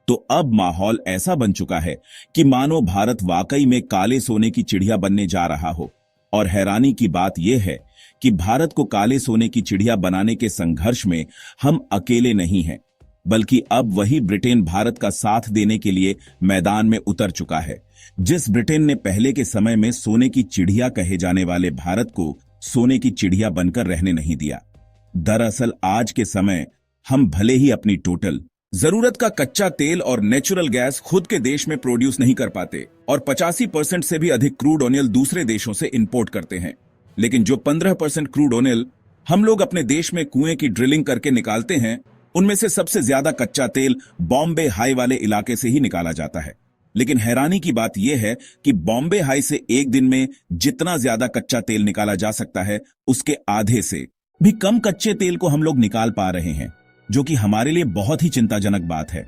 तो अब माहौल ऐसा बन चुका है कि मानो भारत वाकई में काले सोने की चिड़िया बनने जा रहा हो। और हैरानी की बात यह है कि भारत को काले सोने की चिड़िया बनाने के संघर्ष में हम अकेले नहीं हैं, बल्कि अब वही ब्रिटेन भारत का साथ देने के लिए मैदान में उतर चुका है। जिस ब्रिटेन ने पहले के समय में सोने की चिड़िया कहे जाने वाले भारत को सोने की चिड़िया बनकर रहने नहीं दिया। दरअसल आज के समय हम भले ही अपनी टोटल जरूरत का कच्चा तेल और नेचुरल गैस खुद के देश में प्रोड्यूस नहीं कर पाते और 85% से भी अधिक क्रूड ऑयल दूसरे देशों से इंपोर्ट करते हैं, लेकिन जो 15% क्रूड ऑयल हम लोग अपने देश में कुएं की ड्रिलिंग करके निकालते हैं, उनमें से सबसे ज्यादा कच्चा तेल बॉम्बे हाई वाले इलाके से ही निकाला जाता है। लेकिन हैरानी की बात यह है कि बॉम्बे हाई से एक दिन में जितना ज्यादा कच्चा तेल निकाला जा सकता है, उसके आधे से भी कम कच्चे तेल को हम लोग निकाल पा रहे हैं, जो कि हमारे लिए बहुत ही चिंताजनक बात है।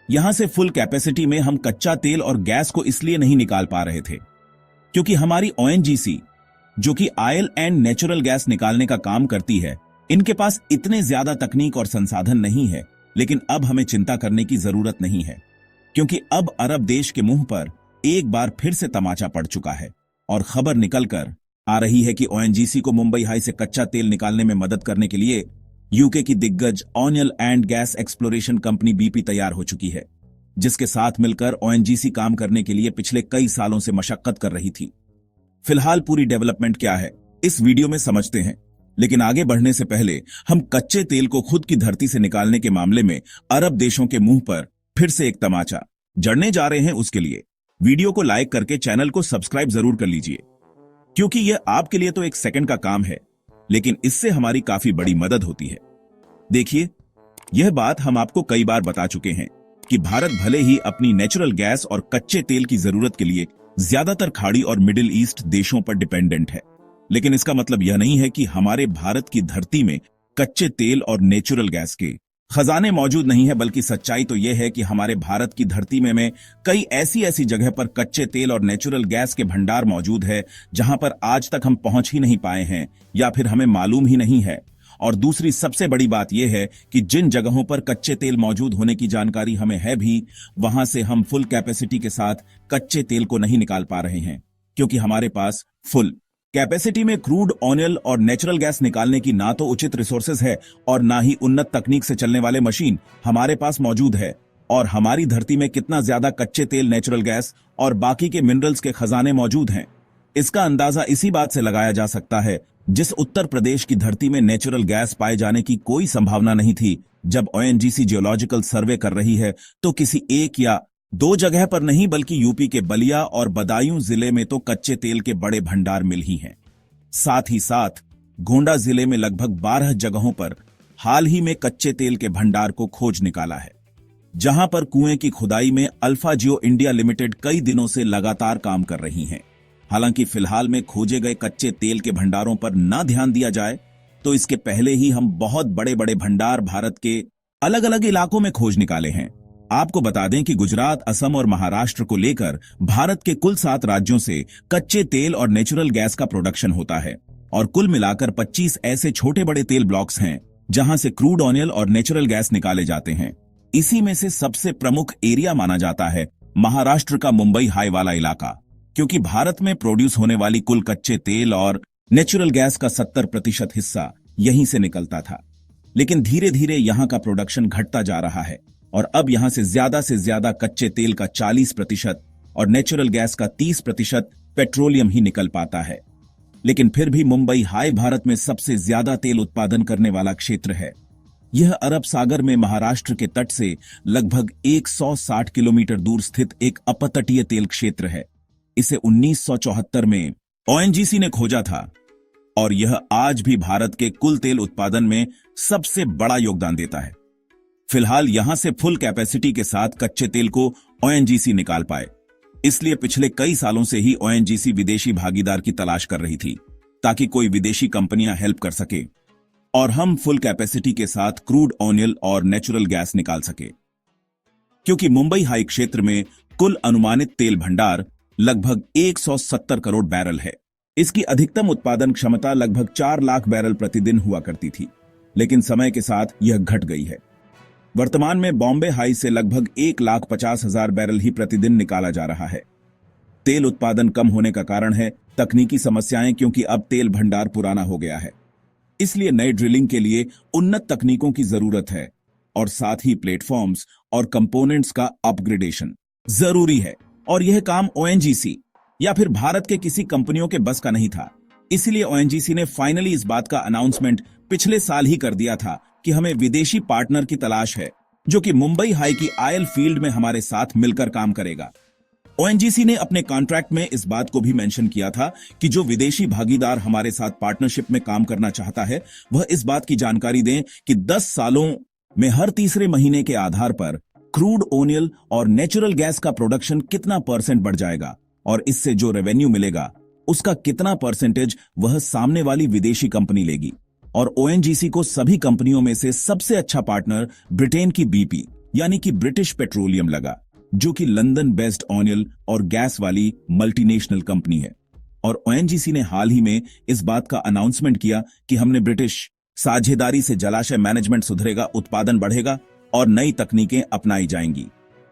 यहां से फुल कैपेसिटी में हम कच्चा तेल और गैस को इसलिए नहीं निकाल पा रहे थे क्योंकि हमारी ओएनजीसी, जो कि ऑयल एंड नेचुरल गैस निकालने का काम करती है, इनके पास इतने ज्यादा तकनीक और संसाधन नहीं है। लेकिन अब हमें चिंता करने की जरूरत नहीं है, क्योंकि अब अरब देश के मुंह पर एक बार फिर से तमाचा पड़ चुका है और खबर निकलकर आ रही है कि ओएनजीसी को मुंबई हाई से कच्चा तेल निकालने में मदद करने के लिए यूके की दिग्गज oil and gas exploration company BP तैयार हो चुकी है, जिसके साथ मिलकर ओएनजीसी काम करने के लिए पिछले कई सालों से मशक्कत कर रही थी। फिलहाल पूरी डेवलपमेंट क्या है, इस वीडियो में समझते हैं। लेकिन आगे बढ़ने से पहले हम कच्चे तेल को खुद की धरती से निकालने के मामले में अरब देशों के मुंह पर फिर से एक तमाचा जड़ने जा रहे हैं। उसके लिए वीडियो को लाइक करके चैनल को सब्सक्राइब जरूर कर लीजिए, क्योंकि यह आपके लिए तो एक सेकंड का काम है, लेकिन इससे हमारी काफी बड़ी मदद होती है। देखिए, यह बात हम आपको कई बार बता चुके हैं कि भारत भले ही अपनी नेचुरल गैस और कच्चे तेल की जरूरत के लिए ज्यादातर खाड़ी और मिडिल ईस्ट देशों पर डिपेंडेंट है, लेकिन इसका मतलब यह नहीं है कि हमारे भारत की धरती में कच्चे तेल और नेचुरल गैस के खजाने मौजूद नहीं है। बल्कि सच्चाई तो यह है कि हमारे भारत की धरती में कई ऐसी जगह पर कच्चे तेल और नेचुरल गैस के भंडार मौजूद है, जहां पर आज तक हम पहुंच ही नहीं पाए हैं या फिर हमें मालूम ही नहीं है। और दूसरी सबसे बड़ी बात यह है कि जिन जगहों पर कच्चे तेल मौजूद होने की जानकारी हमें है भी, वहां से हम फुल कैपेसिटी के साथ कच्चे तेल को नहीं निकाल पा रहे हैं, क्योंकि हमारे पास फुल कैपेसिटी में क्रूड ऑयल और नेचुरल गैस निकालने की ना तो उचित रिसोर्सेज है और ना ही उन्नत तकनीक से चलने वाले मशीन हमारे पास मौजूद है। और हमारी धरती में कितना ज्यादा कच्चे तेल, नेचुरल गैस और बाकी के मिनरल्स के खजाने मौजूद हैं, इसका अंदाजा इसी बात से लगाया जा सकता है। जिस उत्तर प्रदेश की धरती में नेचुरल गैस पाए जाने की कोई संभावना नहीं थी, जब ओएनजीसी जियोलॉजिकल सर्वे कर रही है, तो किसी एक या दो जगह पर नहीं, बल्कि यूपी के बलिया और बदायूं जिले में तो कच्चे तेल के बड़े भंडार मिल ही हैं। साथ ही साथ गोंडा जिले में लगभग 12 जगहों पर हाल ही में कच्चे तेल के भंडार को खोज निकाला है, जहां पर कुएं की खुदाई में अल्फा जियो इंडिया लिमिटेड कई दिनों से लगातार काम कर रही हैं। हालांकि फिलहाल में खोजे गए कच्चे तेल के भंडारों पर न ध्यान दिया जाए तो इसके पहले ही हम बहुत बड़े बड़े भंडार भारत के अलग अलग इलाकों में खोज निकाले हैं। आपको बता दें कि गुजरात, असम और महाराष्ट्र को लेकर भारत के कुल 7 राज्यों से कच्चे तेल और नेचुरल गैस का प्रोडक्शन होता है और कुल मिलाकर 25 ऐसे छोटे बड़े तेल ब्लॉक्स हैं जहां से क्रूड ऑयल और नेचुरल गैस निकाले जाते हैं। इसी में से सबसे प्रमुख एरिया माना जाता है महाराष्ट्र का मुंबई हाई वाला इलाका, क्योंकि भारत में प्रोड्यूस होने वाली कुल कच्चे तेल और नेचुरल गैस का 70% हिस्सा यहीं से निकलता था। लेकिन धीरे धीरे यहां का प्रोडक्शन घटता जा रहा है और अब यहां से ज्यादा कच्चे तेल का 40% और नेचुरल गैस का 30% पेट्रोलियम ही निकल पाता है। लेकिन फिर भी मुंबई हाई भारत में सबसे ज्यादा तेल उत्पादन करने वाला क्षेत्र है। यह अरब सागर में महाराष्ट्र के तट से लगभग 160 किलोमीटर दूर स्थित एक अपतटीय तेल क्षेत्र है। इसे 1974 में ओएनजीसी ने खोजा था और यह आज भी भारत के कुल तेल उत्पादन में सबसे बड़ा योगदान देता है। फिलहाल यहां से फुल कैपेसिटी के साथ कच्चे तेल को ओएनजीसी निकाल पाए, इसलिए पिछले कई सालों से ही ओएनजीसी विदेशी भागीदार की तलाश कर रही थी, ताकि कोई विदेशी कंपनियां हेल्प कर सके और हम फुल कैपेसिटी के साथ क्रूड ऑयल और नेचुरल गैस निकाल सके। क्योंकि मुंबई हाई क्षेत्र में कुल अनुमानित तेल भंडार लगभग 170 करोड़ बैरल है। इसकी अधिकतम उत्पादन क्षमता लगभग 4 लाख बैरल प्रतिदिन हुआ करती थी, लेकिन समय के साथ यह घट गई है। वर्तमान में बॉम्बे हाई से लगभग 1,50,000 बैरल ही प्रतिदिन निकाला जा रहा है। तेल उत्पादन कम होने का कारण है तकनीकी समस्याएं, क्योंकि अब तेल भंडार पुराना हो गया है। इसलिए नए ड्रिलिंग के लिए उन्नत तकनीकों की जरूरत है और साथ ही प्लेटफॉर्म्स और कंपोनेंट्स का अपग्रेडेशन जरूरी है। और यह काम ओएनजीसी या फिर भारत के किसी कंपनियों के बस का नहीं था। इसलिए ओएनजीसी ने फाइनली इस बात का अनाउंसमेंट पिछले साल ही कर दिया था कि हमें विदेशी पार्टनर की तलाश है जो कि मुंबई हाई की आयल फील्ड में हमारे साथ मिलकर काम करेगा। ओएनजीसी ने अपने कॉन्ट्रैक्ट में इस बात को भी मेंशन किया था कि जो विदेशी भागीदार हमारे साथ पार्टनरशिप में काम करना चाहता है वह इस बात की जानकारी दें कि 10 सालों में हर तीसरे महीने के आधार पर क्रूड ऑयल और नेचुरल गैस का प्रोडक्शन कितना % बढ़ जाएगा और इससे जो रेवेन्यू मिलेगा उसका कितना % वह सामने वाली विदेशी कंपनी लेगी। और ओएनजीसी को सभी कंपनियों में से सबसे अच्छा पार्टनर ब्रिटेन की बीपी यानी कि ब्रिटिश पेट्रोलियम लगा, जो कि लंदन बेस्ड ऑयल और गैस वाली मल्टीनेशनल कंपनी है। और ओएनजीसी ने हाल ही में इस बात का अनाउंसमेंट किया कि हमने ब्रिटिश साझेदारी से जलाशय मैनेजमेंट सुधरेगा, उत्पादन बढ़ेगा और नई तकनीकें अपनाई जाएंगी।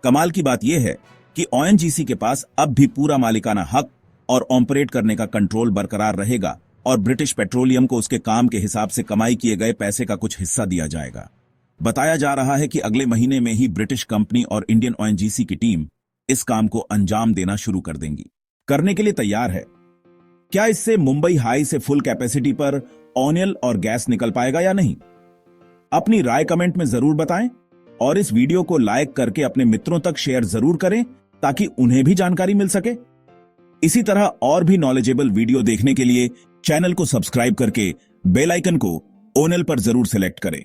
कमाल की बात यह है कि ओएनजीसी के पास अब भी पूरा मालिकाना हक और ऑपरेट करने का कंट्रोल बरकरार रहेगा और ब्रिटिश पेट्रोलियम को उसके काम के हिसाब से कमाई किए गए पैसे का कुछ हिस्सा दिया जाएगा। बताया जा रहा है कि अगले महीने में ही ब्रिटिश कंपनी और इंडियन ओएनजीसी की टीम इस काम को अंजाम देना शुरू कर देंगी, करने के लिए तैयार है। क्या इससे मुंबई हाई से फुल कैपेसिटी पर ऑयल और गैस निकल पाएगा या नहीं? अपनी राय कमेंट में जरूर बताएं और इस वीडियो को लाइक करके अपने मित्रों तक शेयर जरूर करें ताकि उन्हें भी जानकारी मिल सके। इसी तरह और भी नॉलेजेबल वीडियो देखने के लिए चैनल को सब्सक्राइब करके बेल आइकन को ऑल पर जरूर सेलेक्ट करें।